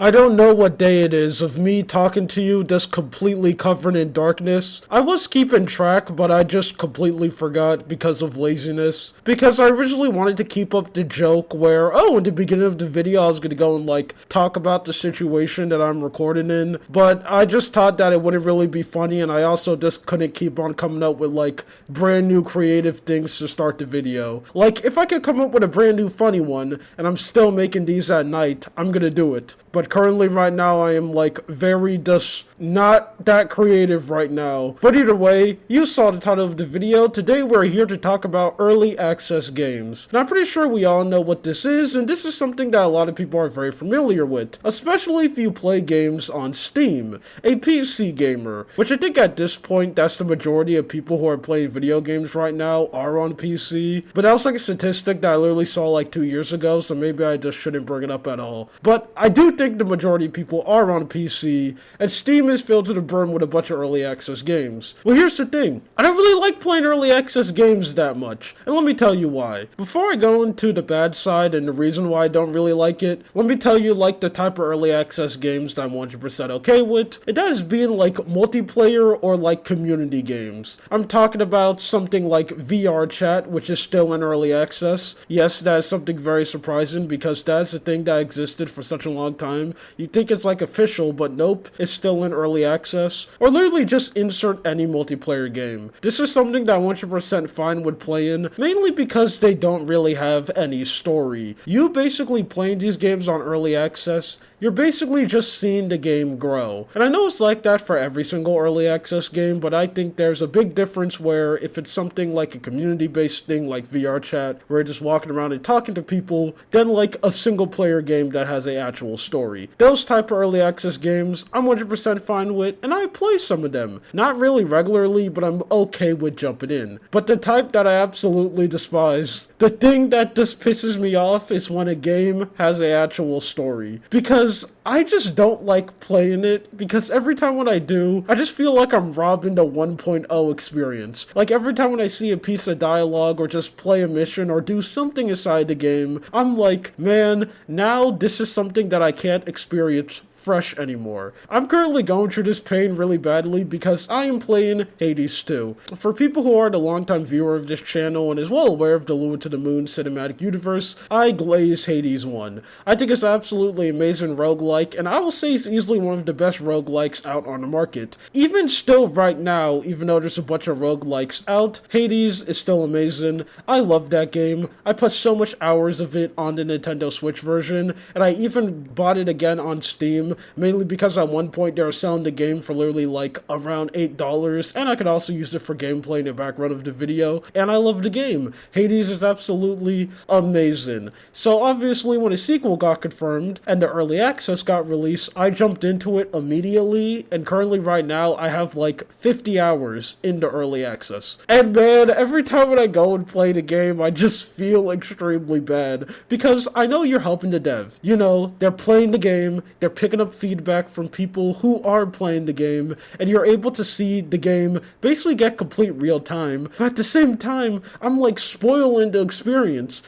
I don't know what day it is of me talking to you just completely covered in darkness. I was keeping track, but I just completely forgot because of laziness. Because I originally wanted to keep up the joke where, oh, in the beginning of the video I was gonna go and talk about the situation that I'm recording in. But I just thought that it wouldn't really be funny, and I also just couldn't keep on coming up with brand new creative things to start the video. Like, if I could come up with a brand new funny one, and I'm still making these at night, I'm gonna do it. But currently right now I am very just not that creative right now. But either way, you saw the title of the video. Today we're here to talk about early access games. Now I'm pretty sure we all know what this is, and this is something that a lot of people are very familiar with, especially if you play games on Steam, a PC gamer, which I think at this point that's the majority of people who are playing video games right now are on PC. But that was a statistic that I literally saw 2 years ago, so maybe I just shouldn't bring it up at all. But I do think the majority of people are on PC, and Steam is filled to the brim with a bunch of early access games. Well, here's the thing. I don't really like playing early access games that much, and let me tell you why. Before I go into the bad side and the reason why I don't really like it, let me tell you the type of early access games that I'm 100% okay with. It does being multiplayer or community games. I'm talking about something like VR chat, which is still in early access. Yes, that is something very surprising because that's a thing that existed for such a long time. You think it's official, but nope, it's still in early access. Or literally just insert any multiplayer game. This is something that I'm 100% fine with playing, mainly because they don't really have any story. You basically playing these games on early access, you're basically just seeing the game grow. And I know it's like that for every single early access game, but I think there's a big difference where if it's something like a community-based thing like VR chat, where you're just walking around and talking to people, then a single player game that has an actual story. Those type of early access games, I'm 100% fine with, and I play some of them. Not really regularly, but I'm okay with jumping in. But the type that I absolutely despise, the thing that just pisses me off is when a game has an actual story. Because I just don't like playing it, because every time when I do, I just feel like I'm robbing the 1.0 experience. Every time when I see a piece of dialogue or just play a mission or do something inside the game, I'm like, man, now this is something that I can't experience fresh anymore. I'm currently going through this pain really badly because I am playing Hades 2. For people who are the longtime viewer of this channel and is well aware of the Luma to the Moon cinematic universe, I glaze Hades 1. I think it's absolutely amazing roguelike, and I will say it's easily one of the best roguelikes out on the market. Even still right now, even though there's a bunch of roguelikes out, Hades is still amazing. I love that game. I put so much hours of it on the Nintendo Switch version, and I even bought it again on Steam, mainly because at one point they were selling the game for literally around $8, and I could also use it for gameplay in the background of the video, and I love the game. Hades is absolutely amazing. So obviously when a sequel got confirmed and the early access got released, I jumped into it immediately, and currently right now I have 50 hours into early access. And man, every time when I go and play the game, I just feel extremely bad, because I know you're helping the dev. You know, they're playing the game, they're picking up feedback from people who are playing the game, and you're able to see the game basically get complete real time. But at the same time, I'm spoiling the experience.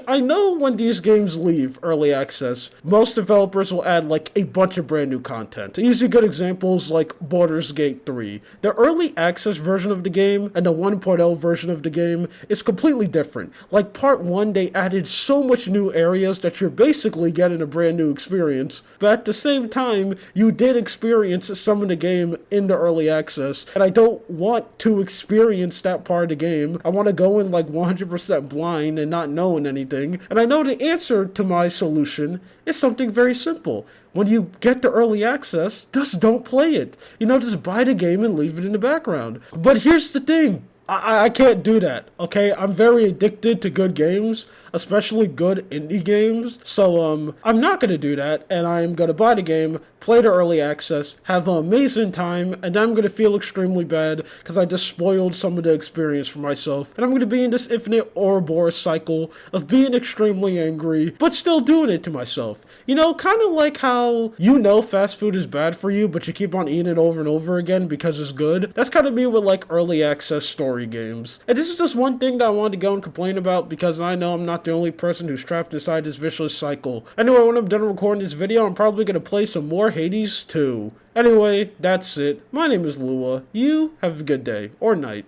I know when these games leave early access, most developers will add a bunch of brand new content. Easy good examples Baldur's Gate 3. The early access version of the game and the 1.0 version of the game is completely different. Part 1, they added so much new areas that you're basically getting a brand new experience, but at the same time, you did experience some of the game in the early access, and I don't want to experience that part of the game. I want to go in 100% blind and not knowing anything, and I know the answer to my solution is something very simple. When you get the early access, just don't play it. Just buy the game and leave it in the background. But here's the thing. I can't do that, okay? I'm very addicted to good games, especially good indie games, so I'm not gonna do that, and I'm gonna buy the game, play the early access, have an amazing time, and I'm gonna feel extremely bad because I just spoiled some of the experience for myself, and I'm gonna be in this infinite Ouroboros cycle of being extremely angry, but still doing it to myself. Kind of like how fast food is bad for you, but you keep on eating it over and over again because it's good. That's kind of me with early access stories. story games. And this is just one thing that I wanted to go and complain about because I know I'm not the only person who's trapped inside this vicious cycle. Anyway, when I'm done recording this video, I'm probably going to play some more Hades 2. Anyway, that's it. My name is Lua. You have a good day or night.